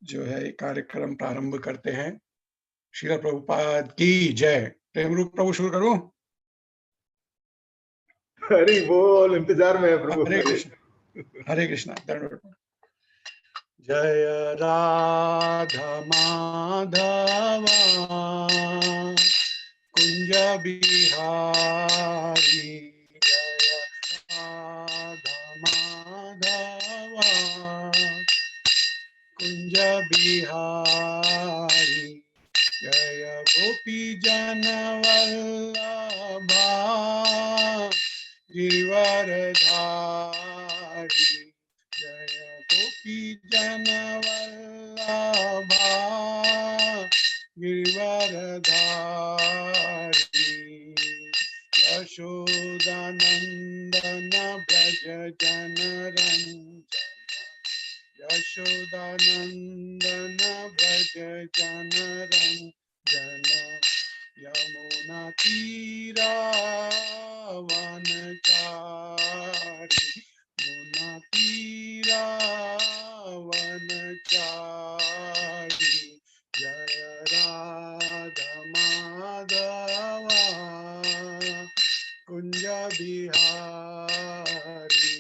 जो है कार्यक्रम प्रारंभ करते हैं। श्रील प्रभुपाद की जय। प्रेम रूप प्रभु शुरू करूं? हरि बोल, इंतजार में है प्रभु। हरे कृष्ण, हरे कृष्णा। जय राधा माधवा कुंज बिहारी, जय राधा माधवा कुंज बिहारी, जय गोपी जन वल्लभा गिरिवरधारी, जय गोपी जन वल्लभा गिरिवरधारी, यशोदानंदन ब्रज जनरंजन, यशोदानंदन ब्रज जनरंजन, यमुना तीरावनचारी, यमुना तीरावनचारी, जय राधा माधवा कुंज बिहारी,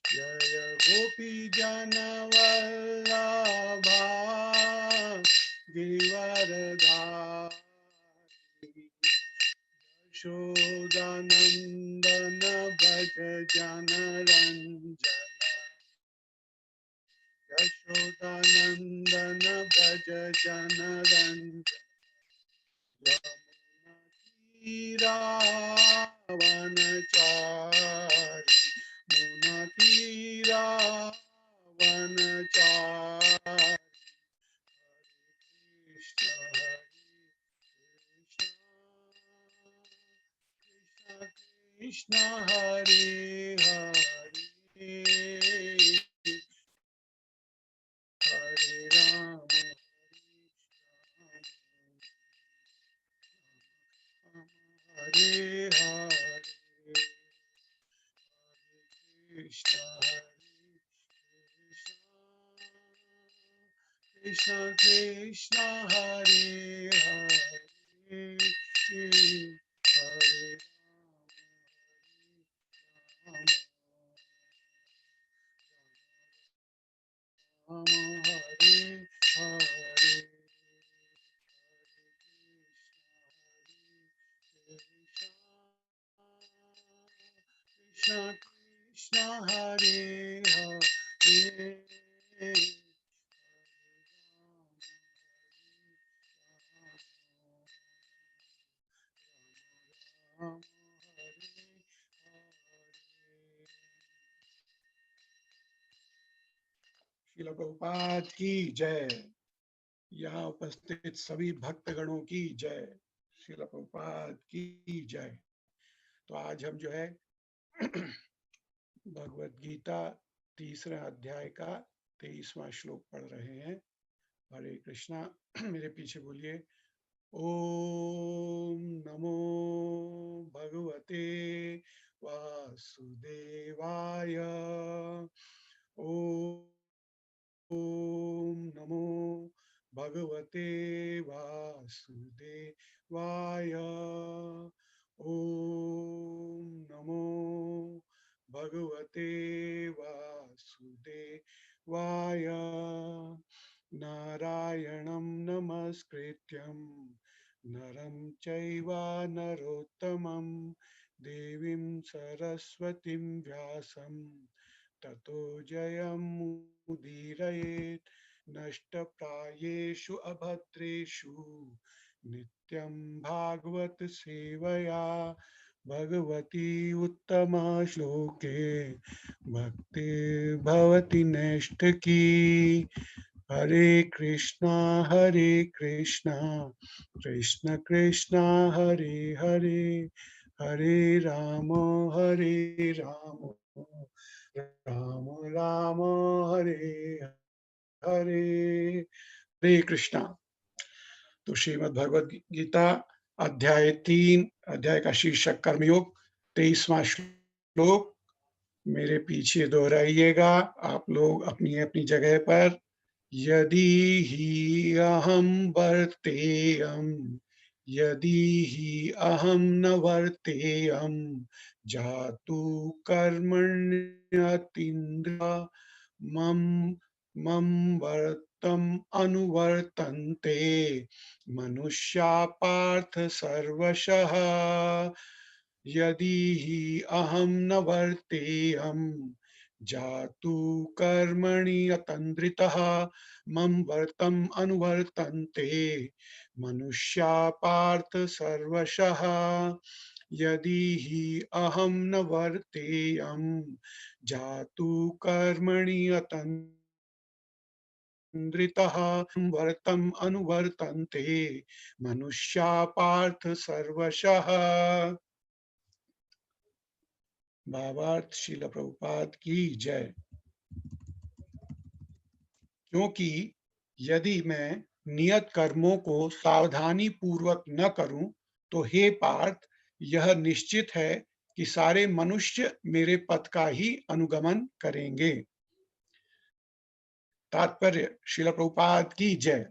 जय गोपी जन वल्लभा गिरिवरधारी, यशोदानंदन ब्रज जनरंजन, यशोदानंदन ब्रज जनरंजन, यमुना तीरावनचारी, यमुना तीरावनचारी, कृष्ण हरे हरे, हरे राम हरे हरे, कृष्ण कृष्ण कृष्ण हरे हरे, हरे राम राम हरे हरे, कृष्ण कृष्ण हरे हरे, राम हरे हरे। श्रील प्रभुपाद की जय। यहाँ उपस्थित सभी भक्तगणों की जय। श्रील प्रभुपाद की जय। तो आज हम जो है भगवत गीता तीसरे अध्याय का 23वां श्लोक पढ़ रहे हैं। हरे कृष्णा। मेरे पीछे बोलिए, ओम नमो भगवते वासुदेवाय, ओम नमो भगवते वासुदेवाय, ओम नमो भगवते वासुदेवाय, नारायणं नमस्कृत्यं नरं चैव नरोत्तमं देवीं सरस्वतीं व्यासं ततो जयमुदीरयेत्। नष्टप्रायेषु अभद्रेषु नित्यं भागवत सेवया भगवती उत्तमा श्लोके भक्तिर्भवति नैष्ठिकी। हरे कृष्णा कृष्ण कृष्ण हरे हरे, हरे राम राम राम हरे हरे, हरे कृष्णा। तो श्रीमद् भगवद गीता अध्याय 3, अध्याय का शीर्षक कर्मयोग, 23वां श्लोक। मेरे पीछे दोहराइएगा आप लोग अपनी अपनी जगह पर। यदि हि अहं वर्तेयं, यदि हि अहं न वर्तेयं, जातु कर्मण्यतीन्द्रिया मम मम वर्तम अनुवर्तन्ते मनुष्या पार्थ सर्वशः। यदि हि अहं न वर्तेयं, जातु कर्मणि अतन्द्रितः मम वर्तम अनुवर्तन्ते मनुष्या पार्थ सर्वशः। यदि हि अहं न वर्तेयं, जातु कर्मणि अतन्द्रितः वर्तम अनुवर्तन्ते मनुष्या पार्थ सर्वशः। भावार्थ श्रील प्रभुपाद की जय। क्योंकि यदि मैं नियत कर्मों को सावधानी पूर्वक न करूं, तो हे पार्थ, यह निश्चित है कि सारे मनुष्य मेरे पथ का ही अनुगमन करेंगे। तात्पर्य श्रील प्रभुपाद की जय।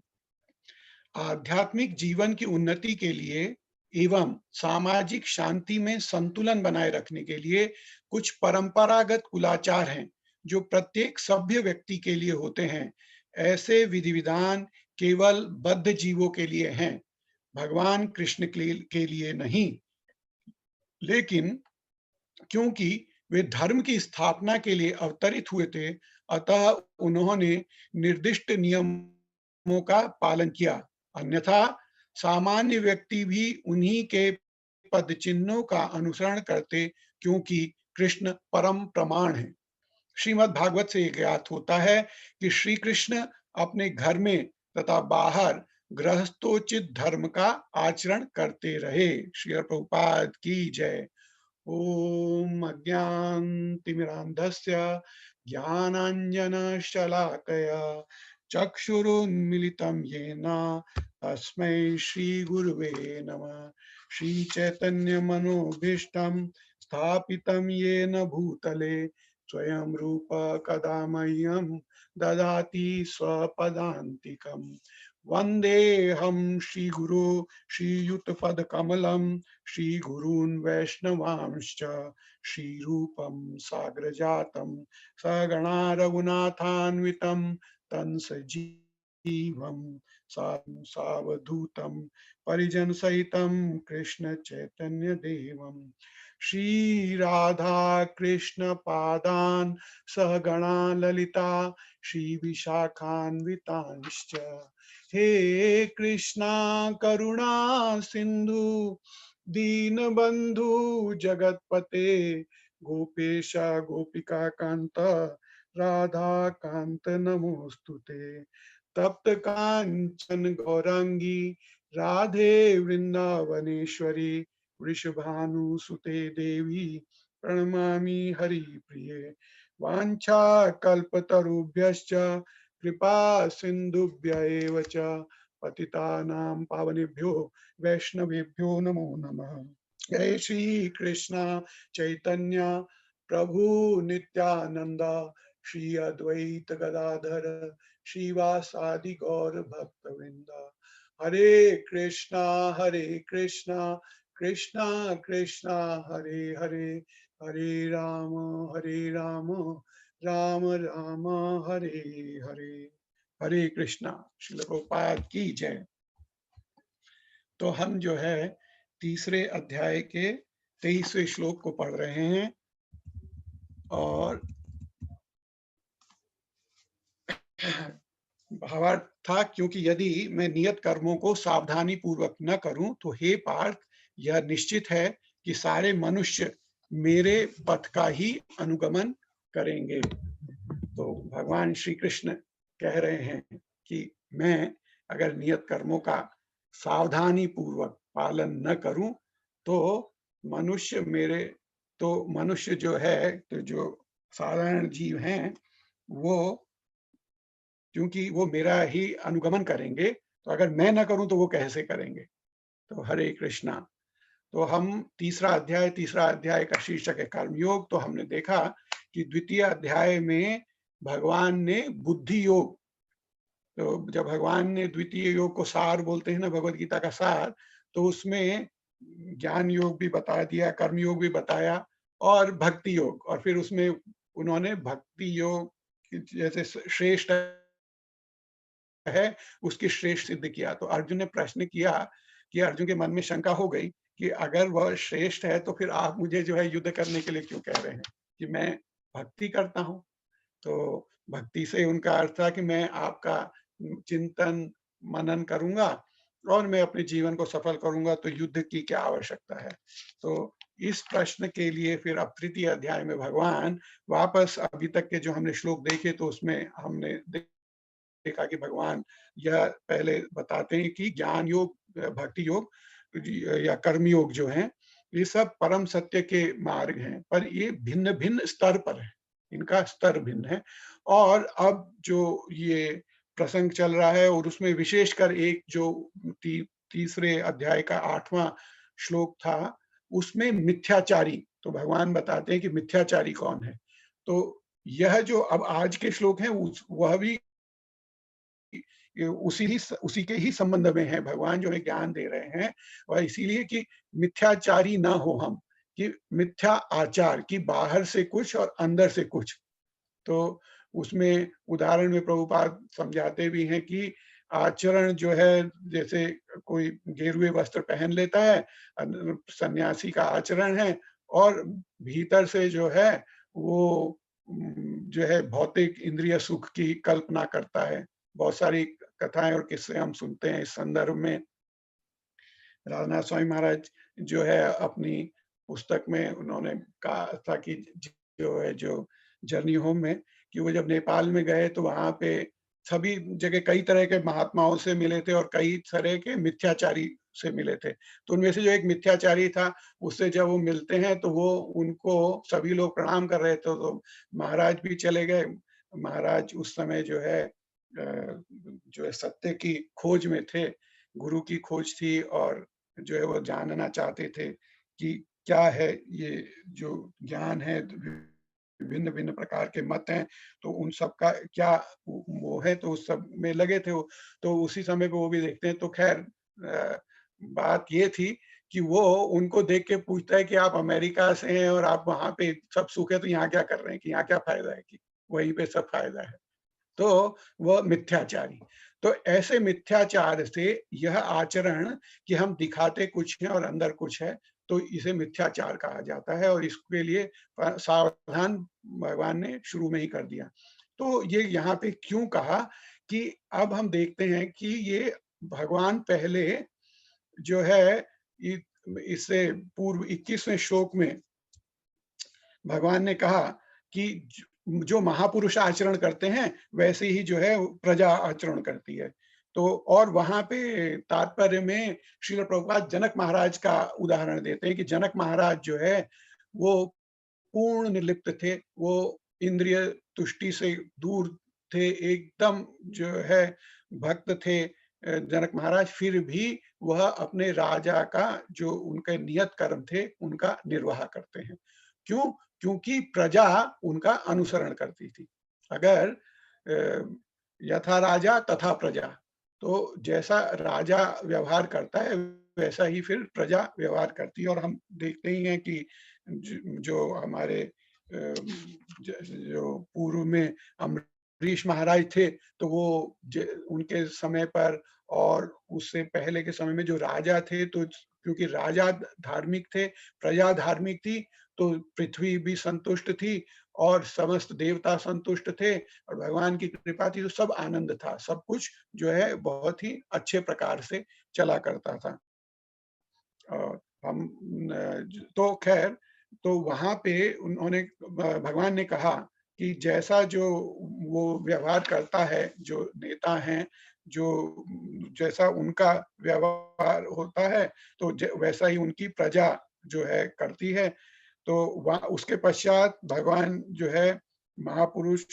आध्यात्मिक जीवन की उन्नति के लिए एवं सामाजिक शांति में संतुलन बनाए रखने के लिए कुछ परंपरागत कुलाचार हैं जो प्रत्येक सभ्य व्यक्ति के लिए होते हैं। ऐसे विधि विधान केवल बद्ध जीवों के लिए हैं, भगवान कृष्ण के लिए नहीं। लेकिन क्योंकि वे धर्म की स्थापना के लिए अवतरित हुए थे, अतः उन्होंने निर्दिष्ट नियमों का पालन किया। अन्यथा सामान्य व्यक्ति भी उन्हीं के पद चिन्हों का अनुसरण करते, क्योंकि कृष्ण परम प्रमाण है। श्रीमद् भागवत से ज्ञात होता है कि श्री कृष्ण अपने घर में तथा बाहर गृहस्थोचित धर्म का आचरण करते रहे। श्री प्रभुपाद की जय। ओम अज्ञानतिमिरान्धस्य ज्ञानाञ्जनशलाकया चक्षुरुन्मिलितं येन तस्मै श्रीगुरुवे नमः। श्रीचैतन्यमनोभीष्टं स्थापितं येन भूतले स्वयं रूप कदा मह्यं ददाति स्वपदान्तिकम्। वन्देऽहं श्रीगुरो श्रीयुतपदकमलं श्रीगुरून् वैष्णवांश्च श्रीरूपं साग्रजातं सगणा रघुनाथान्वितं तं सजीवं सावधूतं परिजनसहितं कृष्ण चैतन्य देवं श्रीराधा कृष्ण पादान् सहगणा ललिता श्रीविशाखान्वितांश्च। हे कृष्णा करुणा सिंधु दीनबंधु जगतपते गोपेश गोपिका कांत राधा कांत नमोस्तुते। तप्त कांचन गौरांगी राधे वृंदावनेश्वरी वृषभानुसुते देवी प्रणमामि हरिप्रिये। वाञ्छा कल्पतरुभ्यश्च कृपा सिन्धुभ्य एव च पतितानां पावनेभ्यो वैष्णवेभ्यो नमो नमः। जय श्री कृष्ण चैतन्य प्रभु नित्यानंद श्री अद्वैत गदाधर श्रीवासादि गौर भक्तवृंद। हरे कृष्णा कृष्णा कृष्णा हरे हरे, हरे राम राम राम हरे हरे। हरे कृष्णा। श्रील प्रभुपाद की जय। तो हम जो है तीसरे अध्याय के 23वें श्लोक को पढ़ रहे हैं और भावार्थ था, क्योंकि यदि मैं नियत कर्मों को सावधानी पूर्वक न करूं, तो हे पार्थ, यह निश्चित है कि सारे मनुष्य मेरे पथ का ही अनुगमन करेंगे। तो भगवान श्री कृष्ण कह रहे हैं कि मैं अगर नियत कर्मों का सावधानी पूर्वक पालन न करूं, तो मनुष्य जो है, तो जो साधारण जीव हैं, वो क्योंकि वो मेरा ही अनुगमन करेंगे, तो अगर मैं न करूं तो वो कैसे करेंगे। तो हरे कृष्णा। तो हम तीसरा अध्याय का शीर्षक है कर्मयोग। तो हमने देखा कि द्वितीय अध्याय में भगवान ने बुद्धि योग तो जब भगवान ने द्वितीय योग को सार बोलते हैं ना, भगवत गीता का सार, तो उसमें ज्ञान योग भी बता दिया, कर्म योग भी बताया और भक्ति योग, और फिर उसमें उन्होंने भक्ति योग जैसे श्रेष्ठ है, उसकी श्रेष्ठ सिद्ध किया। तो अर्जुन ने प्रश्न किया कि अर्जुन के मन में शंका हो गई कि अगर वह श्रेष्ठ है तो फिर आप मुझे जो है युद्ध करने के लिए क्यों कह रहे हैं? कि मैं भक्ति करता हूँ। तो भक्ति से उनका अर्थ था कि मैं आपका चिंतन, मनन करूँगा और मैं अपने जीवन को सफल करूँगा, तो युद्ध की क्या आवश्यकता है? तो इस प्रश्न के लिए फिर अब तृतीय अध्याय में भगवान वापस अभी तक के जो हमने श्लोक देखे, तो उसमें हमने देखा कि भगवान यह पहले बताते हैं कि ज्ञान योग, भक्ति योग या कर्म योग जो है, ये सब परम सत्य के मार्ग हैं, पर ये भिन्न-भिन्न स्तर पर है। इनका स्तर भिन्न है। और अब जो ये प्रसंग चल रहा है और उसमें विशेषकर एक जो तीसरे अध्याय का 8वां श्लोक था, उसमें मिथ्याचारी, तो भगवान बताते हैं कि मिथ्याचारी कौन है? तो यह जो अब आज के श्लोक हैं, वह भी ये उसी के ही संबंध में है। भगवान जो है ज्ञान दे रहे हैं, और इसीलिए कि मिथ्याचारी ना हो हम, कि मिथ्या आचार, कि बाहर से कुछ और अंदर से कुछ। तो उसमें उदाहरण में प्रभुपाद समझाते भी हैं कि आचरण जो है, जैसे कोई गेरुए वस्त्र पहन लेता है, सन्यासी का आचरण है, और भीतर से जो है वो जो है भौतिक इंद्रिय सुख की कल्पना करता है। बहुत सारी कथाएँ और किस्से हम सुनते हैं इस संदर्भ में। राधानाथ स्वामी महाराज जो है अपनी पुस्तक में उन्होंने कहा था कि जो जर्नी होम में, कि वो जब नेपाल में गए तो वहाँ पे सभी जगह कई तरह के महात्माओं से मिले थे और कई तरह के मिथ्याचारी से मिले थे। तो उनमें से जो एक मिथ्याचारी था, उससे जब वो मिलते हैं तो वो उनको सभी लोग प्रणाम कर रहे थे, तो महाराज भी चले गए। महाराज उस समय जो है जो है सत्य की खोज में थे, गुरु की खोज थी, और जो है वो जानना चाहते थे कि क्या है ये जो ज्ञान है, विभिन्न-भिन्न प्रकार के मत हैं, तो उन सब का क्या वो है, तो उस सब में लगे थे वो। तो उसी समय पे वो भी देखते हैं, तो ख़ैर बात ये थी कि वो उनको देख के पूछता है कि आप अमेरिका से हैं और आप वहाँ पे सब सुख है, तो यहाँ क्या कर रहे हैं, कि यहाँ क्या फ़ायदा है, कि वहीं पे सब फ़ायदा है। तो वह मिथ्याचारी। तो ऐसे मिथ्याचार से यह आचरण, कि हम दिखाते कुछ हैं और अंदर कुछ है, तो इसे मिथ्याचार कहा जाता है, और इसके लिए सावधान भगवान ने शुरू में ही कर दिया। तो ये यहाँ पे क्यों कहा, कि अब हम देखते हैं कि ये भगवान पहले जो है इ इससे पूर्व 21वें श्लोक में भगवान ने कहा कि जो महापुरुष आचरण करते हैं, वैसे ही जो है प्रजा आचरण करती है। तो और वहाँ पे तात्पर्य में श्रील प्रभुपाद जनक महाराज का उदाहरण देते हैं कि जनक महाराज जो है वो पूर्ण निर्लिप्त थे, वो इंद्रिय तुष्टि से दूर थे, एकदम जो है भक्त थे जनक महाराज, फिर भी वह अपने राजा का जो उनके नियत कर्म थे, उनका निर्वाह करते हैं। क्यों? क्योंकि प्रजा उनका अनुसरण करती थी। अगर यथा राजा तथा प्रजा, तो जैसा राजा व्यवहार करता है, वैसा ही फिर प्रजा व्यवहार करती है। और हम देखते ही हैं कि जो हमारे जो पूर्व में अम्बरीश महाराज थे, तो वो उनके समय पर और उससे पहले के समय में जो राजा थे, तो क्योंकि राजा धार्मिक थे, प्रजा धार्मिक थी, तो पृथ्वी भी संतुष्ट थी और समस्त देवता संतुष्ट थे, और भगवान की कृपा थी, तो सब आनंद था, सब कुछ जो है बहुत ही अच्छे प्रकार से चला करता था। और हम तो खैर, तो वहाँ पे उन्होंने भगवान ने कहा कि जैसा जो वो व्यवहार करता है, जो नेता हैं, जो जैसा उनका व्यवहार होता है, तो वैसा ही उनकी प्रजा जो है करती है। तो वहाँ उसके पश्चात भगवान जो है महापुरुष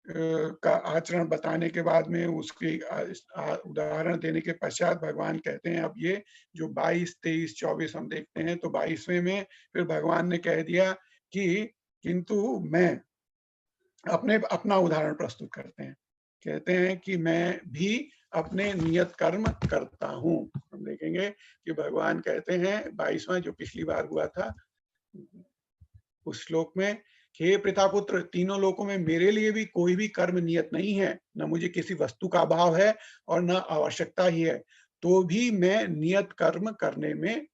का आचरण बताने के बाद में उसकी उदाहरण देने के पश्चात भगवान कहते हैं, अब ये जो 22, 23, 24 हम देखते हैं, तो 22वें में फिर भगवान ने कह दिया कि किंतु मैं अपना उदाहरण प्रस्तुत करते हैं। कहते हैं कि मैं भी अपने नियत कर्म करता हूँ। हम देखेंगे कि भगवान कहते हैं 22वां जो पिछली बार हुआ था उस श्लोक में कि हे पितापुत्र, तीनों लोकों में मेरे लिए भी कोई भी कर्म नियत नहीं है, न मुझे किसी वस्तु का अभाव है और न आवश्यकता ही है, तो भी मैं नियत कर्म करने में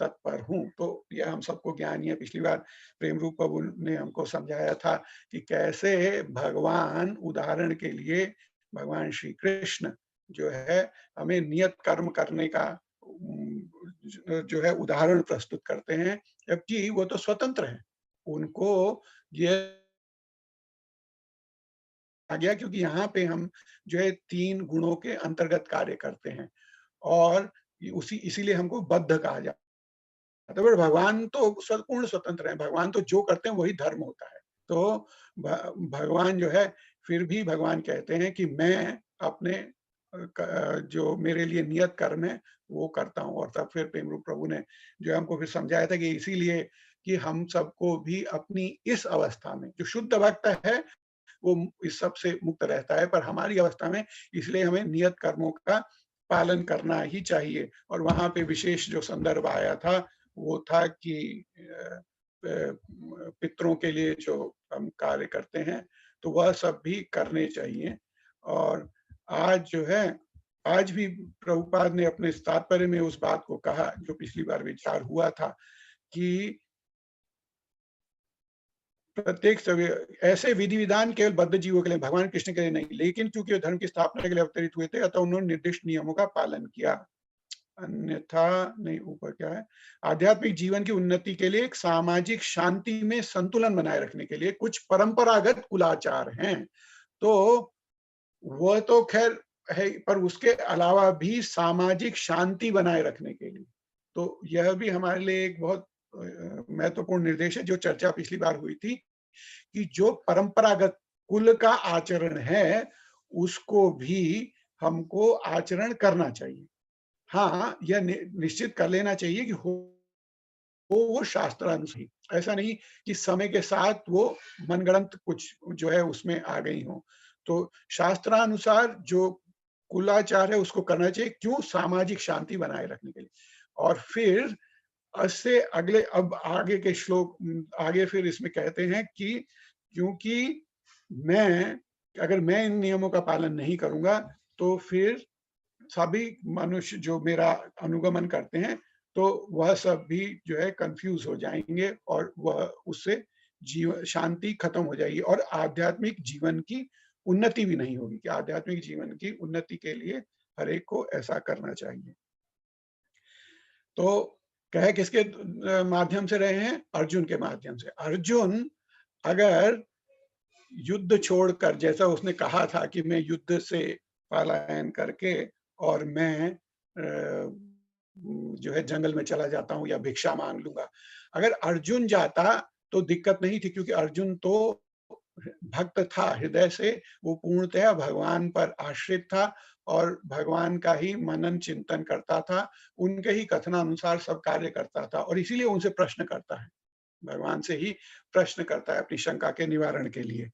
तत्पर हूँ। तो यह हम सबको ज्ञान ही है। पिछली बार प्रेम रूप प्रभु ने हमको समझाया था कि कैसे भगवान, उदाहरण के लिए भगवान श्री कृष्ण जो है हमें नियत कर्म करने का जो है उदाहरण प्रस्तुत करते हैं, जबकि वो तो स्वतंत्र हैं। उनको ये आ गया क्योंकि यहाँ पे हम जो है 3 गुणों के अंतर्गत कार्य करते हैं और उसी इसीलिए हमको बद्ध कहा जाता है। पर भगवान तो पूर्ण स्वतंत्र हैं, भगवान तो जो करते हैं वही धर्म होता है। तो भगवान जो है फिर भी भगवान कहते हैं कि मैं अपने जो मेरे लिए नियत कर्म है वो करता हूँ। और तब फिर प्रेम रूप प्रभु ने जो हमको फिर समझाया था कि इसीलिए कि हम सबको भी अपनी इस अवस्था में जो शुद्ध भक्त है वो इस सब से मुक्त रहता है, पर हमारी अवस्था में इसलिए हमें नियत कर्मों का पालन करना ही चाहिए। और वहाँ पे विशेष जो संदर्भ आया था वो था कि पितरों के लिए जो हम कार्य करते हैं तो वह सब भी करने चाहिए। और आज जो है आज भी प्रभुपाद ने अपने इस तात्पर्य में उस बात को कहा जो पिछली बार विचार हुआ था कि प्रत्येक सभी ऐसे विधि विधान केवल बद्ध जीवों के लिए, भगवान कृष्ण के लिए नहीं, लेकिन क्योंकि वो धर्म की स्थापना के लिए अवतरित हुए थे अतः उन्होंने निर्दिष्ट नियमों का पालन किया। अन्यथा नहीं, ऊपर क्या है, आध्यात्मिक जीवन की उन्नति के लिए एक सामाजिक शांति में संतुलन बनाए रखने के लिए कुछ परंपरागत कुलाचार हैं। तो वह तो खैर है, पर उसके अलावा भी सामाजिक शांति बनाए रखने के लिए तो यह भी हमारे लिए एक बहुत महत्वपूर्ण निर्देश है। जो चर्चा पिछली बार हुई थी कि जो परंपरागत कुल का आचरण है उसको भी हमको आचरण करना चाहिए। हाँ, यह निश्चित कर लेना चाहिए कि वो शास्त्रानुसार, ऐसा नहीं कि समय के साथ वो मनगढ़ंत कुछ जो है उसमें आ गई हो। तो शास्त्रानुसार जो कुलाचार है उसको करना चाहिए, क्यों? सामाजिक शांति बनाए रखने के लिए। और फिर इससे अगले अब आगे के श्लोक आगे फिर इसमें कहते हैं कि क्योंकि मैं अगर मैं इन नियमों का पालन नहीं करूँगा तो फिर सभी मनुष्य जो मेरा अनुगमन करते हैं तो वह सब भी जो है कन्फ्यूज हो जाएंगे और वह उससे शांति खत्म हो जाएगी और आध्यात्मिक जीवन की उन्नति भी नहीं होगी। कि आध्यात्मिक जीवन की उन्नति के लिए हर एक को ऐसा करना चाहिए। तो कह किसके माध्यम से रहे हैं? अर्जुन के माध्यम से। अर्जुन अगर युद्ध छोड़कर, जैसा उसने कहा था कि मैं युद्ध से पलायन करके और मैं जो है जंगल में चला जाता हूँ या भिक्षा मांग लूंगा, अगर अर्जुन जाता तो दिक्कत नहीं थी, क्योंकि अर्जुन तो भक्त था हृदय से, वो पूर्णतः भगवान पर आश्रित था और भगवान का ही मनन चिंतन करता था, उनके ही कथनानुसार सब कार्य करता था और इसीलिए उनसे प्रश्न करता है, भगवान से ही प्रश्न करता है अपनी शंका के निवारण के लिए।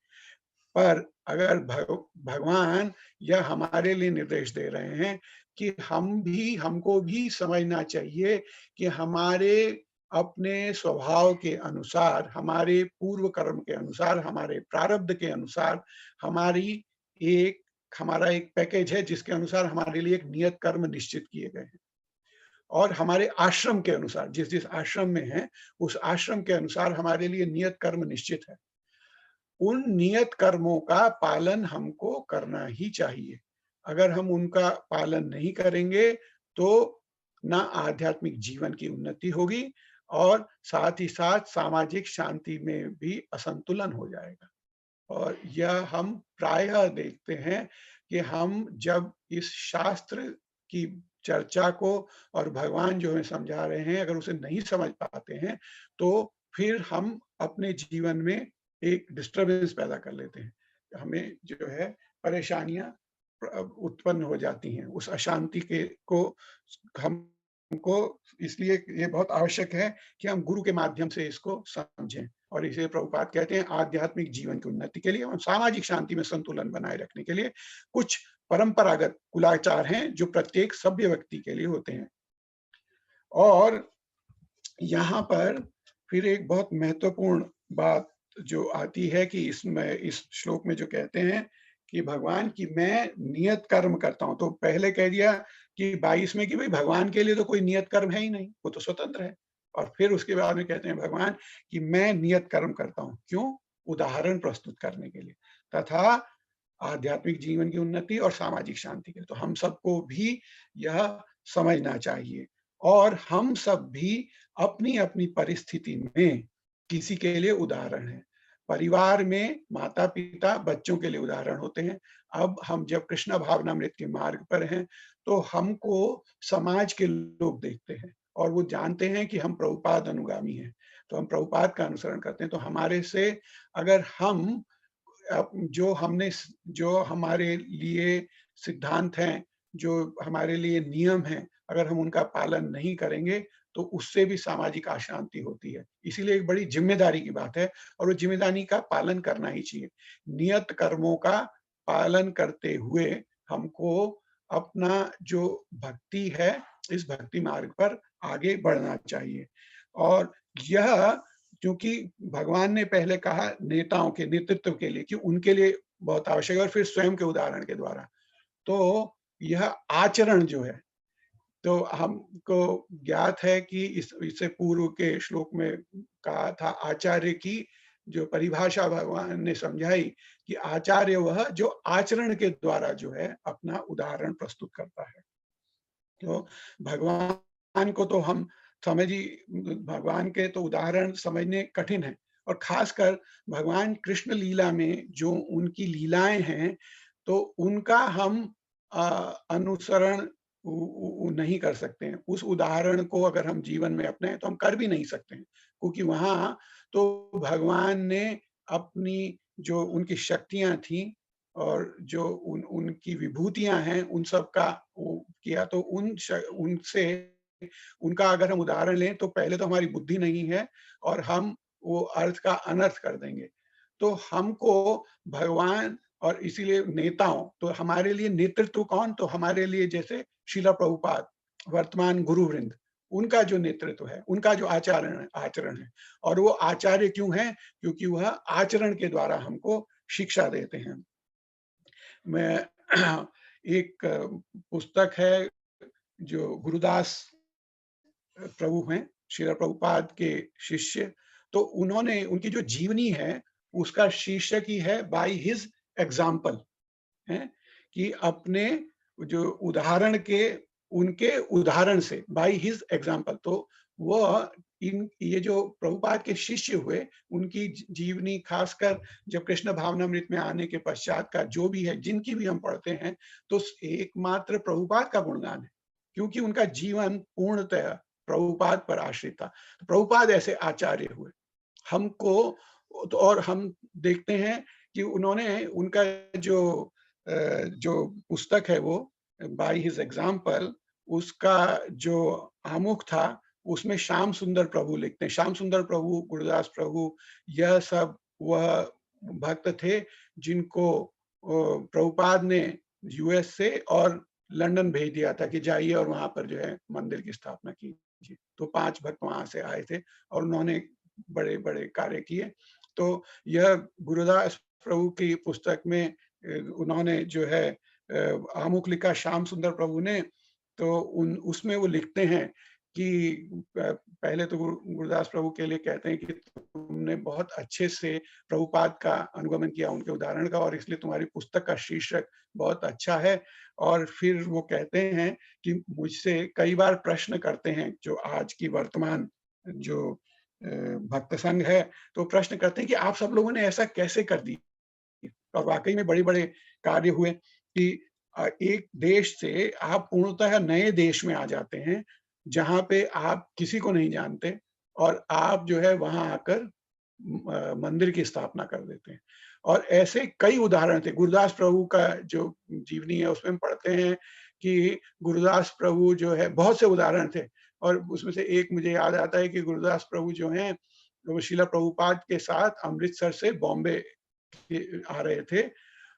पर अगर भगवान यह हमारे लिए निर्देश दे रहे हैं कि हमको भी समझना चाहिए कि हमारे अपने स्वभाव के अनुसार, हमारे पूर्व कर्म के अनुसार, हमारे प्रारब्ध के अनुसार एक हमारा एक पैकेज है जिसके अनुसार हमारे लिए एक नियत कर्म निश्चित किए गए हैं और हमारे आश्रम के अनुसार, जिस जिस आश्रम में है उस आश्रम के अनुसार हमारे लिए नियत कर्म निश्चित है। उन नियत कर्मों का पालन हमको करना ही चाहिए। अगर हम उनका पालन नहीं करेंगे तो ना आध्यात्मिक जीवन की उन्नति होगी और साथ ही साथ सामाजिक शांति में भी असंतुलन हो जाएगा। और यह हम प्रायः देखते हैं कि हम जब इस शास्त्र की चर्चा को और भगवान जो हमें समझा रहे हैं अगर उसे नहीं समझ पाते हैं तो फिर हम अपने जीवन में एक डिस्टर्बेंस पैदा कर लेते हैं। हमें जो है परेशानियां उत्पन्न हो जाती हैं। उस अशांति के को हमको इसलिए ये बहुत आवश्यक है कि हम गुरु के माध्यम से इसको समझें। और इसे प्रभुपाद कहते हैं आध्यात्मिक जीवन की उन्नति के लिए और सामाजिक शांति में संतुलन बनाए रखने के लिए कुछ परंपरागत कुलाचार हैं जो प्रत्येक सभ्य व्यक्ति के लिए होते हैं। और यहाँ पर फिर एक बहुत महत्वपूर्ण बात जो आती है कि इसमें इस श्लोक में जो कहते हैं कि भगवान की मैं नियत कर्म करता हूँ। तो पहले कह दिया कि 22 में कि भाई भगवान के लिए तो कोई नियत कर्म है ही नहीं, वो तो स्वतंत्र है। और फिर उसके बाद में कहते हैं भगवान कि मैं नियत कर्म करता हूँ। क्यों? उदाहरण प्रस्तुत करने के लिए तथा आध्यात्मिक जीवन की उन्नति और सामाजिक शांति के लिए। तो हम सबको भी यह समझना चाहिए और हम सब भी अपनी-अपनी परिस्थिति में किसी के लिए उदाहरण हैं। परिवार में माता-पिता बच्चों के लिए उदाहरण होते हैं। अब हम जब कृष्ण भावनामृत के मार्ग पर हैं, तो हमको समाज के लोग देखते हैं और वो जानते हैं कि हम प्रभुपाद अनुगामी हैं। तो हम प्रभुपाद का अनुसरण करते हैं। तो हमारे से अगर हम जो हमारे लिए सिद्धांत हैं, जो हमारे लिए नियम हैं, अगर हम उनका पालन नहीं करेंगे, तो उससे भी सामाजिक अशांति होती है। इसीलिए एक बड़ी ज़िम्मेदारी की बात है और वो ज़िम्मेदारी का पालन करना ही चाहिए। नियत कर्मों का पालन करते हुए हमको अपना जो भक्ति है, इस भक्ति मार्ग पर आगे बढ़ना चाहिए। और यह क्योंकि भगवान ने पहले कहा नेताओं के नेतृत्व के लिए कि उनके लिए बहुत आवश्यक है और फिर स्वयं के उदाहरण के द्वारा। तो यह आचरण जो है, तो हमको ज्ञात है कि इस इससे पूर्व के श्लोक में कहा था आचार्य की जो परिभाषा भगवान ने समझाई कि आचार्य वह जो आचरण के द्वारा जो है अपना उदाहरण प्रस्तुत करता है। तो भगवान को तो हम समझ ही भगवान के तो उदाहरण समझने कठिन है और खासकर भगवान कृष्ण लीला में जो उनकी लीलाएं हैं, तो उनका हम अनुसरण नहीं कर सकते हैं। उस उदाहरण को अगर हम जीवन में अपनाएं तो हम कर भी नहीं सकते हैं, क्योंकि वहाँ तो भगवान ने अपनी जो उनकी शक्तियाँ थी और जो उनकी विभूतियाँ हैं, उन सब का वो किया। तो उनसे उनका अगर हम उदाहरण लें तो पहले तो हमारी बुद्धि नहीं है और हम वो अर्थ का अनर्थ कर देंगे। तो हमको भगवान और इसीलिए नेताओं तो हमारे लिए नेतृत्व कौन? तो हमारे लिए जैसे श्रील प्रभुपाद, वर्तमान गुरुवृंद, उनका जो नेतृत्व है, उनका जो आचरण है और वो आचार्य क्यों हैं? क्योंकि वह आचरण के द्वारा हमको शिक्षा देते हैं। मैं एक पुस्तक है जो गुरुदास प्रभु हैं, श्रील प्रभुपाद के शिष्य, तो उन्होंने उनकी जो जीवनी है, उसका शीर्षक ही है बाय हिज एग्जाम्पल, हैं? कि अपने जो उदाहरण के उनके उदाहरण से बाय हिज एग्जाम्पल तो वह इन ये जो प्रभुपाद के शिष्य हुए, उनकी जीवनी खासकर जब कृष्ण भावनामृत में आने के पश्चात का जो भी है, जिनकी भी हम पढ़ते हैं, तो एकमात्र प्रभुपाद का गुणगान है, क्योंकि उनका जीवन पूर्णतः प्रभुपाद पर आश्रित था। तो प्रभुपाद ऐसे आचार्य हुए। हमको तो और हम देखते हैं कि उन्होंने उनका जो पुस्तक है वो बाय हिज एग्जाम्पल उसका जो आमुख था उसमें श्याम सुंदर प्रभु लिखते हैं। श्याम सुंदर प्रभु, गुरुदास प्रभु यह सब वह भक्त थे जिनको प्रभुपाद ने यूएस से और लंदन भेज दिया था कि जाइए और वहाँ पर जो है मंदिर की स्थापना कीजिए। तो 5 भक्त वहाँ से आए थे और उन्होंने बड़े-बड़े कार्य किए। तो यह गुरुदास प्रभु की पुस्तक में उन्होंने जो है आमुख लिखा श्याम सुंदर प्रभु ने, तो उन उसमें वो लिखते हैं कि पहले तो गुरुदास प्रभु के लिए कहते हैं कि तुमने बहुत अच्छे से प्रभुपाद का अनुगमन किया, उनके उदाहरण का और इसलिए तुम्हारी पुस्तक का शीर्षक बहुत अच्छा है। और फिर वो कहते हैं कि मुझसे कई बार प्रश्न करते हैं जो आज की वर्तमान जो भक्त संघ है, तो प्रश्न करते हैं कि आप सब लोगों ने ऐसा कैसे कर दिया? और वाक़ई में बड़े-बड़े कार्य हुए कि एक देश से आप पूर्णतः नए देश में आ जाते हैं, जहाँ पे आप किसी को नहीं जानते और आप जो है वहाँ आकर मंदिर की स्थापना कर देते हैं। और ऐसे कई उदाहरण थे। गुरुदास प्रभु का जो जीवनी है उसमें हम पढ़ते हैं कि गुरुदास प्रभु जो है बहुत से उदाहरण थे और उसमें से एक मुझे याद आता है कि गुरुदास प्रभु जो हैं वो शिला प्रभुपाद के साथ अमृतसर से बॉम्बे आ रहे थे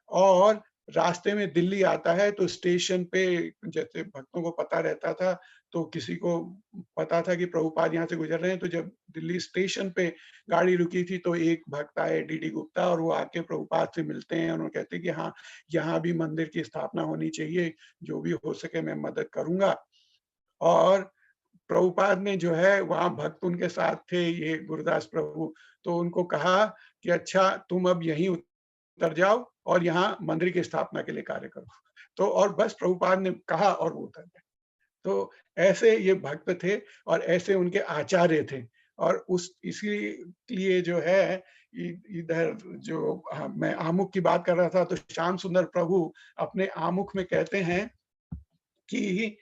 और रास्ते में दिल्ली आता है तो स्टेशन पे जैसे भक्तों को पता रहता था तो किसी को पता था कि प्रभुपाद यहाँ से गुजर रहे हैं तो जब दिल्ली स्टेशन पे गाड़ी रुकी थी तो एक भक्त आए डीडी गुप्ता और वो आके प्रभुपाद से मिलते हैं उन्होंने कहते हैं कि हाँ यहाँ भी मंदिर की स्थापना होनी चाहिए जो भी हो सके मैं मदद करूंगा और प्रभुपाद ने जो है वहाँ भक्त उनके साथ थे ये गुरुदास प्रभु तो उनको कहा कि अच्छा तुम अब यहीं उतर जाओ और यहाँ मंदिर की स्थापना के लिए कार्य करो। तो और बस प्रभुपाद ने कहा और वो उतर गए। तो ऐसे ये भक्त थे और ऐसे उनके आचार्य थे और उस इसीलिए जो है इधर जो मैं आमुख की बात कर रहा था तो श्याम सुंदर प्रभु अपने आमुख में कहते हैं कि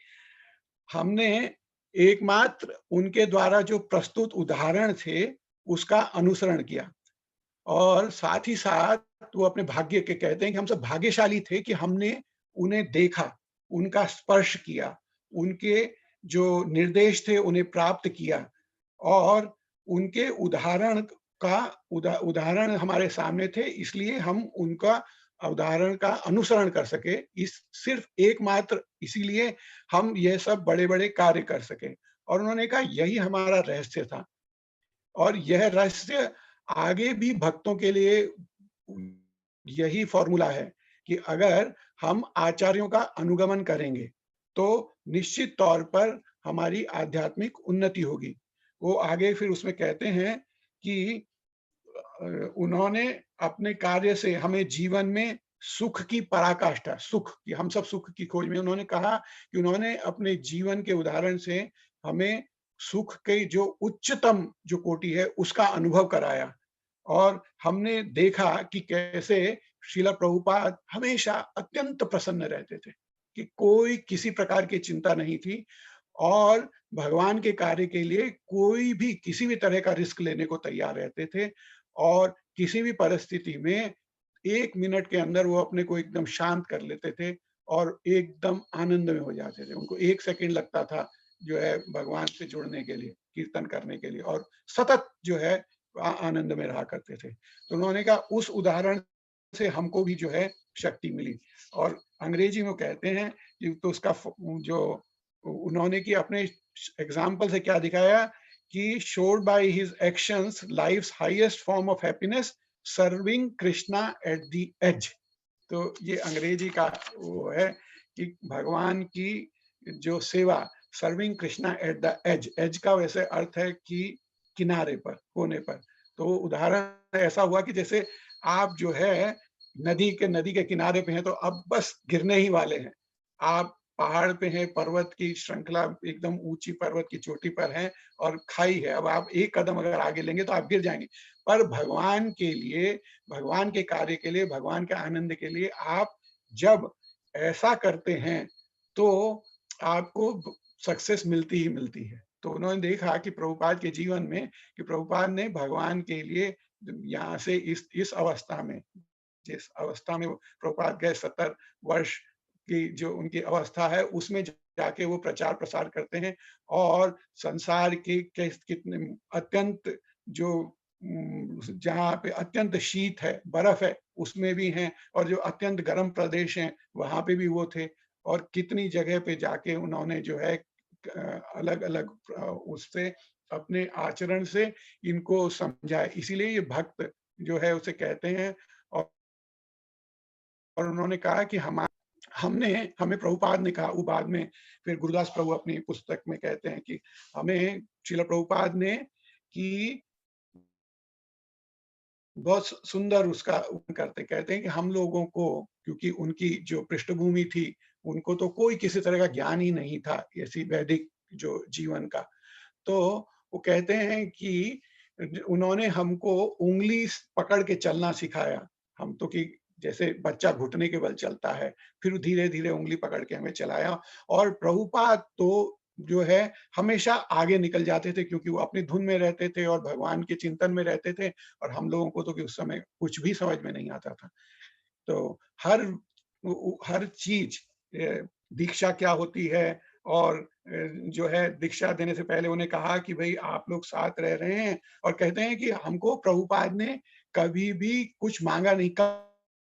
हमने एकमात्र उनके द्वारा जो प्रस्तुत उदाहरण थे, उसका अनुसरण किया और साथ ही साथ वो अपने भाग्य के कहते हैं कि हम सब भाग्यशाली थे कि हमने उन्हें देखा, उनका स्पर्श किया, उनके जो निर्देश थे उन्हें प्राप्त किया और उनके उदाहरण हमारे सामने थे इसलिए हम उनका उदाहरण का अनुसरण कर सके इस सिर्फ एकमात्र इसीलिए हम ये सब बड़े-बड़े कार्य कर सके और उन्होंने कहा यही हमारा रहस्य था और यह रहस्य आगे भी भक्तों के लिए यही फॉर्मूला है कि अगर हम आचार्यों का अनुगमन करेंगे तो निश्चित तौर पर हमारी आध्यात्मिक उन्नति होगी। वो आगे फिर उसमें कहते हैं कि उन्होंने अपने कार्य से हमें जीवन में सुख की पराकाष्ठा सुख की हम सब सुख की खोज में उन्होंने कहा कि उन्होंने अपने जीवन के उदाहरण से हमें सुख के जो उच्चतम जो कोटि है उसका अनुभव कराया और हमने देखा कि कैसे श्रीला प्रभुपाद हमेशा अत्यंत प्रसन्न रहते थे कि कोई किसी प्रकार की चिंता नहीं थी और भगवान के कार्य के लिए कोई भी किसी भी तरह का रिस्क लेने को तैयार रहते थे और किसी भी परिस्थिति में 1 मिनट के अंदर वो अपने को एकदम शांत कर लेते थे और एकदम आनंद में हो जाते थे। उनको 1 सेकंड लगता था जो है भगवान से जुड़ने के लिए, कीर्तन करने के लिए और सतत जो है आनंद में रहा करते थे। तो उन्होंने कहा उस उदाहरण से हमको भी जो है शक्ति मिली और अंग्रेजी में कहते हैं कि तो उसका जो उन्होंने कि अपने एग्जाम्पल से क्या दिखाया कि showed by his actions life's highest form of happiness serving Krishna at the age. तो ये अंग्रेजी का वो है कि भगवान की जो सेवा serving Krishna at the age age का वैसे अर्थ है कि किनारे पर कोने पर। तो उदाहरण ऐसा हुआ कि जैसे आप जो है नदी के किनारे पे हैं तो अब बस गिरने ही वाले हैं। आप पहाड़ पे हैं, पर्वत की श्रृंखला एकदम ऊंची पर्वत की चोटी पर हैं और खाई है। अब आप एक कदम अगर आगे लेंगे तो आप गिर जाएंगे। पर भगवान के लिए, भगवान के कार्य के लिए, भगवान के आनंद के लिए आप जब ऐसा करते हैं तो आपको सक्सेस मिलती ही मिलती है। तो उन्होंने देखा कि प्रभुपाद के जीवन में कि प्रभुपाद ने भगवान के लिए यहाँ से इस अवस्था में जिस अवस्था में वो प्रभुपाद गए 70 वर्ष की जो उनकी अवस्था है उसमें जाके वो प्रचार प्रसार करते हैं और संसार के कितने अत्यंत जो जहाँ पे अत्यंत शीत है, बर्फ है, उसमें भी हैं और जो अत्यंत गर्म प्रदेश हैं, वहाँ पे भी वो थे और कितनी जगह पे जाके उन्होंने जो है अलग-अलग उससे अपने आचरण से इनको समझाया। इसीलिए ये भक्त जो है उसे कहते हैं और उन्होंने कहा कि हमें प्रभुपाद ने कहा वो बाद में फिर गुरुदास प्रभु अपनी पुस्तक में कहते हैं कि हमें श्रील प्रभुपाद ने कि बहुत सुंदर उसका करते कहते हैं कि हम लोगों को क्योंकि उनकी जो पृष्ठभूमि थी, उनको तो कोई किसी तरह का ज्ञान ही नहीं था ऐसी वैदिक जो जीवन का। तो वो कहते हैं कि उन्होंने हमको उँगली पकड़ के चलना सिखाया। हम तो कि जैसे बच्चा घुटने के बल चलता है, फिर धीरे-धीरे उँगली पकड़ के हमें चलाया और प्रभुपाद तो जो है हमेशा आगे निकल जाते थे क्योंकि वो अपनी धुन में रहते थे और भगवान के चिंतन में रहते थे और हम लोगों को तो कि उस समय कुछ भी समझ में नहीं आता था। तो हर चीज़ दीक्षा क्या होती है, और जो है दीक्षा देने से पहले उन्हें कहा कि भाई आप लोग साथ रह रहे हैं, और कहते हैं कि हमको प्रभुपाद ने कभी भी कुछ मांगा नहीं,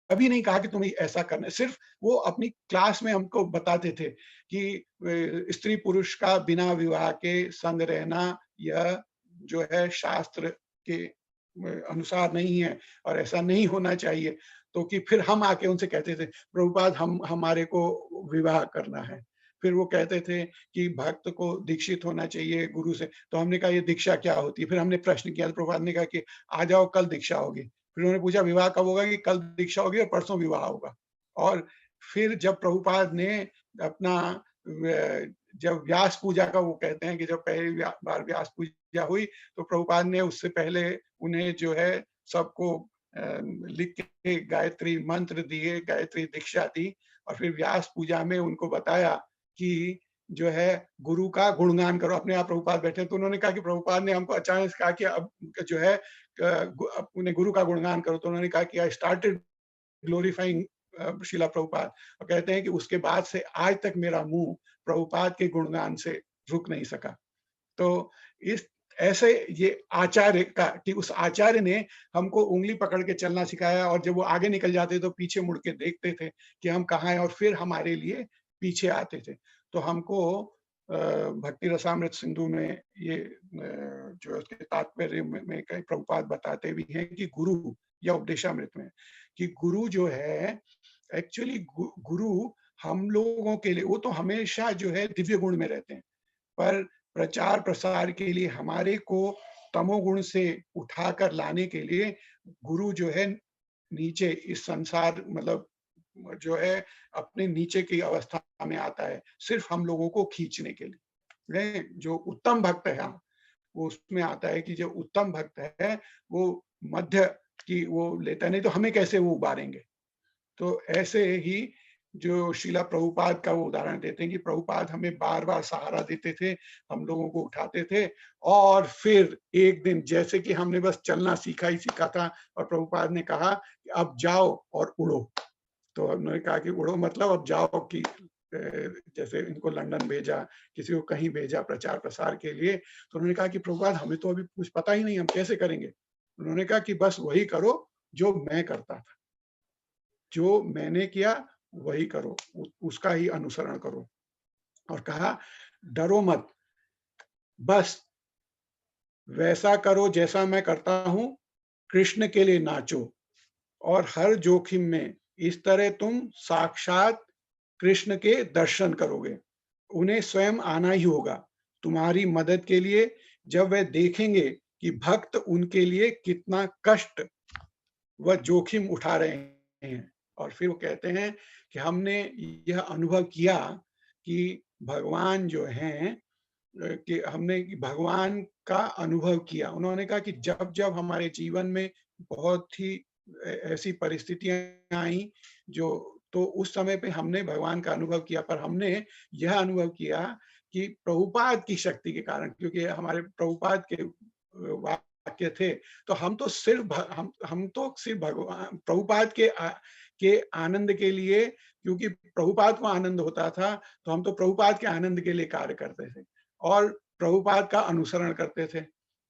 कभी नहीं कहा कि तुम्हें ऐसा करना है। सिर्फ वो अपनी क्लास में हमको बताते थे कि स्त्री पुरुष का बिना विवाह के संग रहना यह जो है शास्त्र के अनुसार नहीं है, और ऐसा नहीं होना चाहिए। तो कि फिर हम आके उनसे कहते थे, प्रभुपाद हम हमारे को विवाह करना है। फिर वो कहते थे कि भक्त को दीक्षित होना चाहिए गुरु से। तो हमने कहा ये दीक्षा क्या होती है? फिर हमने प्रश्न किया तो प्रभुपाद ने कहा कि आ जाओ कल दीक्षा होगी। फिर उन्होंने पूछा विवाह कब होगा? कि कल दीक्षा होगी और परसों विवाह होगा। और फिर जब प्रभुपाद ने अपना जब व्यास पूजा का वो कहते हैं कि जब पहली बार व्यास पूजा हुई, तो प्रभुपाद ने उससे पहले उन्हें जो है सबको लिख के गायत्री मंत्र दिए, गायत्री दीक्षा दी, और फिर व्यास पूजा में उनको बताया कि जो है गुरु का गुणगान करो। अपने आप प्रभुपाद बैठे, तो उन्होंने कहा कि प्रभुपाद ने हमको अचानक से कहा कि अब जो है अपने गुरु का गुणगान करो। तो उन्होंने कहा कि आई स्टार्टेड ग्लोरीफाइंग शिला प्रभुपाद, और कहते हैं कि उसके बाद से आज तक मेरा मुंह प्रभुपाद के गुणगान से रुक नहीं सका। तो इस ऐसे ये आचार्य का कि उस आचार्य ने हमको उंगली पकड़ के चलना सिखाया, और जब वो आगे निकल जाते तो पीछे मुड़ के देखते थे कि हम कहाँ हैं, और फिर हमारे लिए पीछे आते थे। तो हमको भक्ति रसामृत सिंधु में ये जो उसके तात्पर्य में कई प्रभुपाद बताते भी हैं कि गुरु, या उपदेशामृत में, कि गुरु जो है एक्चुअली गुरु हम लोगों के लिए, वो तो हमेशा जो है दिव्य गुण में रहते हैं, पर प्रचार प्रसार के लिए हमारे को तमोगुण से उठाकर लाने के लिए गुरु जो है नीचे इस संसार, मतलब जो है अपने नीचे की अवस्था में आता है, सिर्फ हम लोगों को खींचने के लिए। नहीं, जो उत्तम भक्त है, हाँ, वो उसमें आता है कि जो उत्तम भक्त है वो मध्य की वो लेता है, नहीं तो हमें कैसे वो उबारेंगे। तो ऐसे ही जो शिला प्रभुपाद का वो उदाहरण देते हैं कि प्रभुपाद हमें बार-बार सहारा देते थे, हम लोगों को उठाते थे, और फिर एक दिन जैसे कि हमने बस चलना सीखा ही सीखा था, और प्रभुपाद ने कहा कि अब जाओ और उड़ो। तो उन्होंने कहा कि उड़ो मतलब अब जाओ कि जैसे इनको लंदन भेजा, किसी को कहीं भेजा प्रचार प्रसार के लिए, तो उन्होंने कहा कि प्रभुपाद हमें तो अभी कुछ पता ही नहीं, हम कैसे करेंगे? उन्होंने कहा कि बस वही करो जो मैं करता था। जो मैंने किया वही करो, उसका ही अनुसरण करो। और कहा डरो मत, बस वैसा करो जैसा मैं करता हूँ, कृष्ण के लिए नाचो, और हर जोखिम में इस तरह तुम साक्षात कृष्ण के दर्शन करोगे। उन्हें स्वयं आना ही होगा तुम्हारी मदद के लिए, जब वे देखेंगे कि भक्त उनके लिए कितना कष्ट व जोखिम उठा रहे हैं। और फिर वो कहते हैं कि हमने यह अनुभव किया कि भगवान जो हैं, कि हमने भगवान का अनुभव किया। उन्होंने कहा कि जब-जब हमारे जीवन में बहुत ही ऐसी परिस्थितियाँ आई, जो तो उस समय पे हमने भगवान का अनुभव किया, पर हमने यह अनुभव किया कि प्रभुपाद की शक्ति के कारण, क्योंकि हमारे प्रभुपाद के वाक्य थे, तो हम तो सिर्फ हम तो सिर्फ भगवान प्रभुपाद के आनंद के लिए, क्योंकि प्रभुपाद को आनंद होता था, तो हम तो प्रभुपाद के आनंद के लिए कार्य करते थे और प्रभुपाद का अनुसरण करते थे।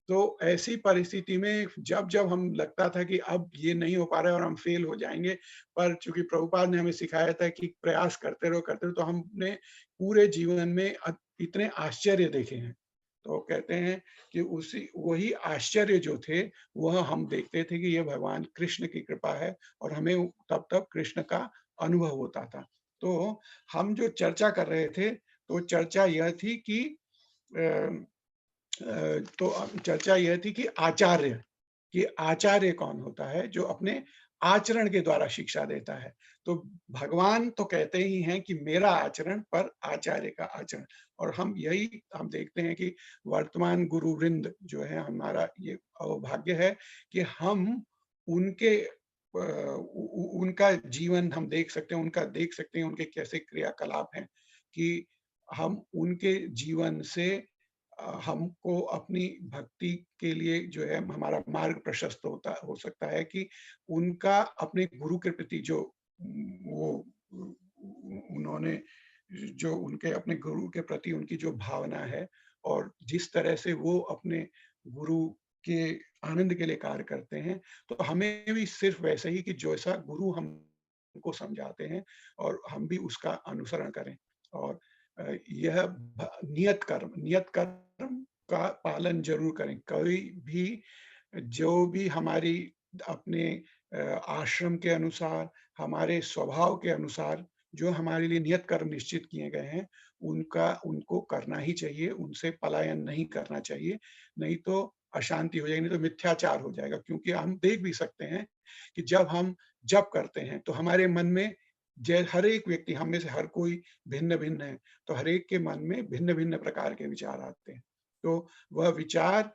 तो ऐसी परिस्थिति में जब-जब हम लगता था कि अब ये नहीं हो पा रहा है और हम फेल हो जाएँगे, पर चूँकि प्रभुपाद ने हमें सिखाया था कि प्रयास करते रहो, तो हमने पूरे जीवन में इतने आश्चर्य देखे हैं। तो कहते हैं कि उसी वही आश्चर्य जो थे, वह हम देखते थे कि ये भगवान कृष्ण की कृपा है, और हमें तब-तब कृष्ण का अनुभव होता था। तो हम जो चर्चा कर रहे थे, तो चर्चा यह थी कि अ तो चर्चा यह थी कि आचार्य कौन होता है जो अपने आचरण के द्वारा शिक्षा देता है। तो भगवान तो कहते ही हैं कि मेरा आचरण पर आचार्य का आचरण, और हम देखते हैं कि वर्तमान गुरु वृंद जो है, हमारा ये अवभाग्य है कि हम उनके उनका जीवन हम देख सकते हैं, उनके कैसे क्रियाकलाप हैं, कि हम उनके जीवन से हमको अपनी भक्ति के लिए जो है हमारा मार्ग प्रशस्त हो सकता है, कि उनका अपने गुरु के प्रति जो वो उन्होंने जो उनके अपने गुरु के प्रति उनकी जो भावना है और जिस तरह से वो अपने गुरु के आनंद के लिए कार्य करते हैं, तो हमें भी सिर्फ वैसे ही कि जैसा गुरु हमको समझाते हैं और हम भी उसका अनुसरण करें। और यह नियत कर्म का पालन ज़रूर करें। कोई भी जो भी हमारी अपने आश्रम के अनुसार, हमारे स्वभाव के अनुसार जो हमारे लिए नियत कर्म निश्चित किए गए हैं, उनको करना ही चाहिए, उनसे पलायन नहीं करना चाहिए, नहीं तो अशांति हो जाएगी, नहीं तो मिथ्याचार हो जाएगा। क्योंकि हम देख भी सकते हैं कि जब हम जप करते हैं, तो हमारे मन में हर एक व्यक्ति, हम में से हर कोई भिन्न-भिन्न है, तो हर एक के मन में भिन्न-भिन्न प्रकार के विचार आते हैं। तो वह विचार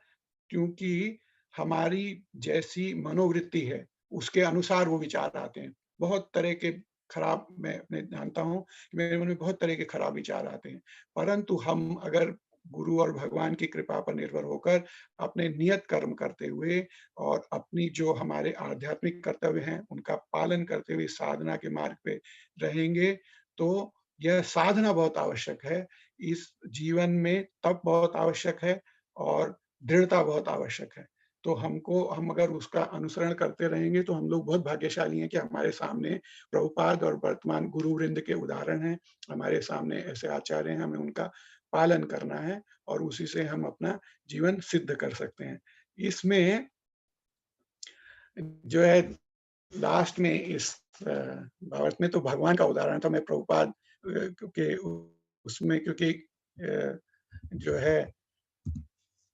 क्योंकि हमारी जैसी मनोवृत्ति है, उसके अनुसार वो विचार आते हैं। बहुत तरह के खराब मैं जानता हूँ कि मेरे मन में बहुत तरह के खराब विचार आते हैं। परंतु हम अगर गुरु और भगवान की कृपा पर निर्भर होकर अपने नियत कर्म करते हुए और अपनी जो हमारे आध्यात्मिक कर्तव्य हैं, उनका पालन करते हुए साधना के मार्ग पे रहेंगे, तो यह साधना बहुत आवश्यक है। इस जीवन में तप बहुत आवश्यक है और दृढ़ता बहुत आवश्यक है। तो हम अगर उसका अनुसरण करते रहेंगे तो हम लोग बहुत भाग्यशाली हैं कि हमारे सामने प्रभुपाद और वर्तमान गुरुवृंद के उदाहरण हैं। हमारे सामने ऐसे आचार्य हैं, हमें उनका पालन करना है और उसी से हम अपना जीवन सिद्ध कर सकते हैं। इसमें जो है लास्ट में इस भावार्थ में तो भगवान का उदाहरण था, मैं प्रभुपाद के उसमें क्योंकि जो है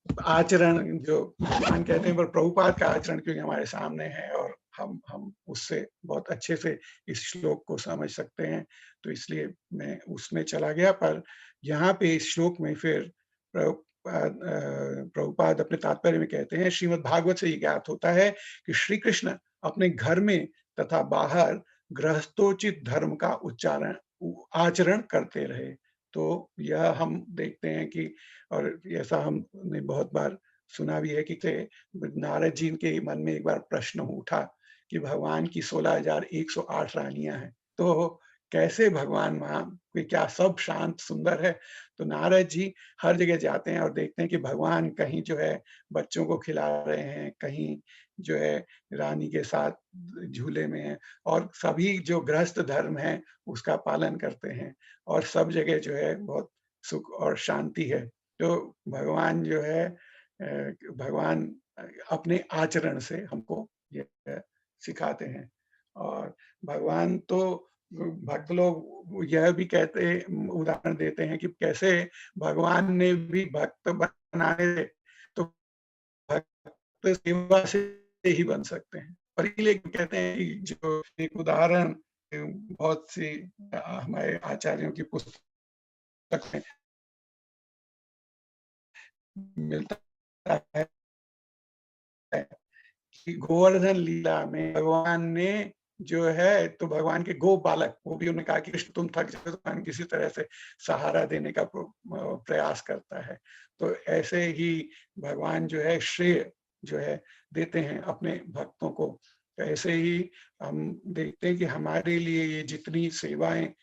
आचरण जो भगवान कहते हैं पर प्रभुपाद का आचरण क्योंकि हमारे सामने है और हम उससे बहुत अच्छे से इस श्लोक को समझ सकते हैं, तो इसलिए मैं उसमें चला गया। पर यहाँ पे इस श्लोक में फिर प्रभुपाद अपने तात्पर्य में कहते हैं, श्रीमद् भागवत से ये ज्ञात होता है कि श्री कृष्ण अपने घर में तथा बाहर गृहस्थोचित धर्म का आचरण करते रहे। तो यह हम देखते हैं कि और ऐसा हमने बहुत बार सुना भी है कि नारद जी के मन में एक बार प्रश्न उठा कि भगवान की 16,108 रानियां हैं, तो कैसे भगवान वहां कि क्या सब शांत सुंदर है? तो नारद जी हर जगह जाते हैं और देखते हैं कि भगवान कहीं जो है बच्चों को खिला रहे हैं, कहीं जो है रानी के साथ झूले में है और सभी जो गृहस्थ धर्म है उसका पालन करते हैं और सब जगह जो है बहुत सुख और शांति है। तो भगवान जो है भगवान अपने आचरण से हमको ये सिखाते हैं और भगवान तो भक्त लोग यह भी उदाहरण देते हैं कि कैसे भगवान ने भी भक्त बनाए थे, तो भक्त सेवा से ही बन सकते हैं। और इसलिए कहते हैं कि जो एक उदाहरण बहुत सी हमारे आचार्यों की पुस्तक में मिलता है कि गोवर्धन लीला में भगवान ने जो है तो भगवान के गो बालक वो भी उन्होंने कहा कि कृष्ण तुम थक जाओ तो भगवान किसी तरह से सहारा देने का प्रयास करता है। तो ऐसे ही भगवान जो है श्रेय जो है देते हैं अपने भक्तों को। तो ऐसे ही हम देखते हैं कि हमारे लिए ये जितनी सेवाएं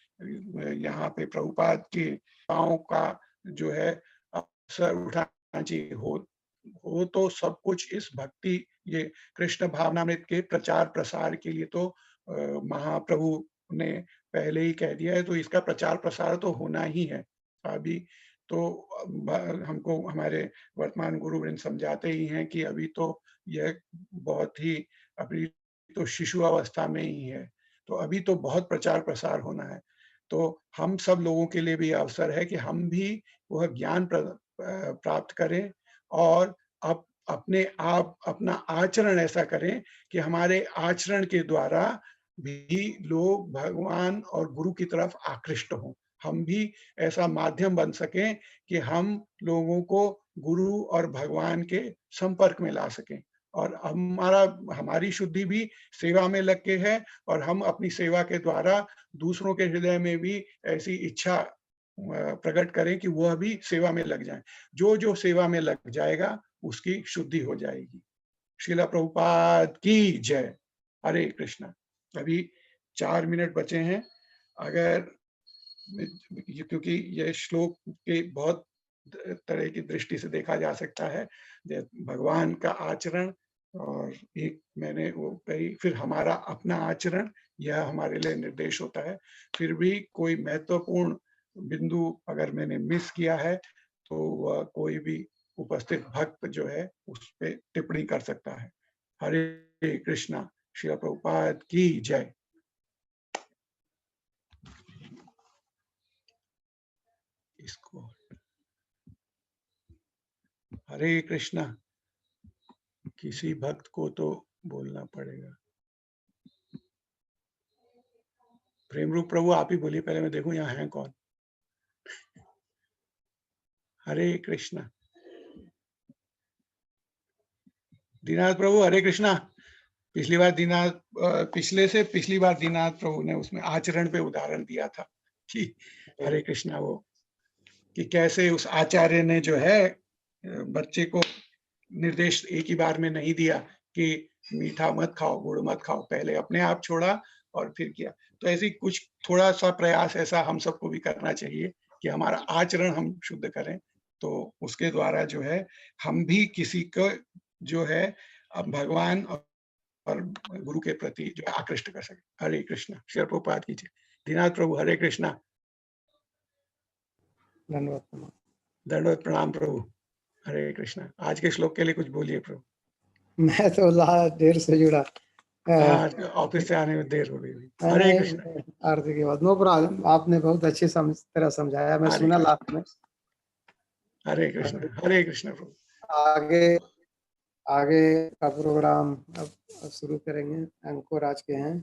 यहाँ पे प्रभुपाद के पाँव का जो है अवसर उठाना चाहिए हो तो सब कुछ इस भक्ति ये कृष्ण भावनामृत के प्रचार प्रसार के लिए तो महाप्रभु ने पहले ही कह दिया है, तो इसका प्रचार प्रसार तो होना ही है। अभी तो हमको हमारे वर्तमान गुरुवृंद समझाते ही हैं कि अभी तो यह बहुत ही अभी तो शिशु अवस्था में ही है, तो अभी तो बहुत प्रचार प्रसार होना है। तो हम सब लोगों के लिए भी अवसर है कि हम भी वह ज्ञान प्राप्त करें और अपने आप अपना आचरण ऐसा करें कि हमारे आचरण के द्वारा भी लोग भगवान और गुरु की तरफ आकृष्ट हों। हम भी ऐसा माध्यम बन सकें कि हम लोगों को गुरु और भगवान के संपर्क में ला सकें और हमारी शुद्धि भी सेवा में लग के है और हम अपनी सेवा के द्वारा दूसरों के हृदय में भी ऐसी इच्छा प्रकट करें कि वह भी सेवा में लग जाएं। जो सेवा में लग जाएगा उसकी शुद्धि हो जाएगी। श्रील प्रभुपाद की जय। हरे कृष्णा। अभी 4 मिनट बचे हैं। अगर क्योंकि यह श्लोक के बहुत तरह की दृष्टि से देखा जा सकता है, भगवान का आचरण और एक मैंने वो कही, फिर हमारा अपना आचरण, यह हमारे लिए निर्देश होता है। फिर भी कोई महत्वपूर्ण बिंदु अगर मैंने मिस किया है तो वह कोई भी उपस्थित भक्त जो है उस पे टिप्पणी कर सकता है। हरे कृष्णा। श्रील प्रभुपाद की जय। इसको हरे कृष्णा किसी भक्त को तो बोलना पड़ेगा। प्रेम रूप प्रभु आप ही बोलिए, पहले मैं देखूं यहाँ है कौन। हरे कृष्णा। दीनानाथ प्रभु हरे कृष्णा। पिछली बार पिछली बार दीनानाथ प्रभु ने उसमें आचरण पे उदाहरण दिया था कि हरे कृष्णा, वो कि कैसे उस आचार्य ने जो है बच्चे को निर्देश एक ही बार में नहीं दिया कि मीठा मत खाओ, गुड़ मत खाओ, पहले अपने आप छोड़ा और फिर किया। तो ऐसी कुछ थोड़ा सा प्रयास ऐसा हम सबको भी करना चाहिए कि हमारा आचरण हम शुद्ध करें, तो उसके द्वारा जो है हम भी किसी को जो है भगवान और गुरु के प्रति जो आकृष्ट कर सके। हरे कृष्णा। श्री प्रभुपाद की जय। दीनानाथ प्रभु हरे कृष्णा। दंडवत प्रणाम प्रभु। हरे कृष्णा। आज के श्लोक के लिए कुछ बोलिए प्रभु। मैं तो देर से जुड़ा, ऑफिस से आने में देर हो गई। हरे कृष्णा। आरती के बाद नो प्रॉब्लम, आपने बहुत अच्छी तरह समझाया, मैं सुना लास्ट में। हरे कृष्णा। हरे कृष्णा प्रभु। आगे का प्रोग्राम अब शुरू करेंगे। अंकुर आज के हैं।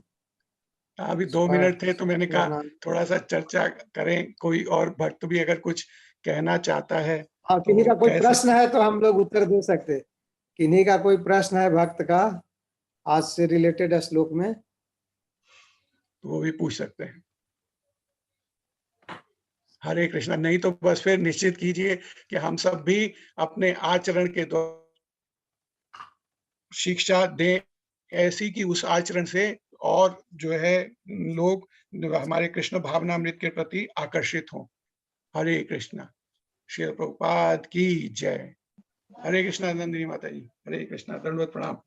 अभी 2 मिनट थे तो मैंने कहा थोड़ा सा चर्चा करें, कोई और भक्त भी अगर कुछ कहना चाहता है। हाँ, किन्हीं का कोई प्रश्न है तो हम लोग उत्तर दे सकते। किन्हीं का कोई प्रश्न है भक्त का आज से रिलेटेड श्लोक में, तो वो भी पूछ सकते हैं। हरे कृष्णा। नहीं तो बस फिर निश्चित कीजिए कि हम सब भी अपने आचरण के द्वारा शिक्षा दें ऐसी कि उस आचरण से और जो है लोग हमारे कृष्ण भावनामृत के प्रति आकर्षित हों। हरे कृष्णा। श्री प्रभुपाद की जय। हरे कृष्णा। नंदिनी माता जी हरे कृष्णा। दंडवत प्रणाम।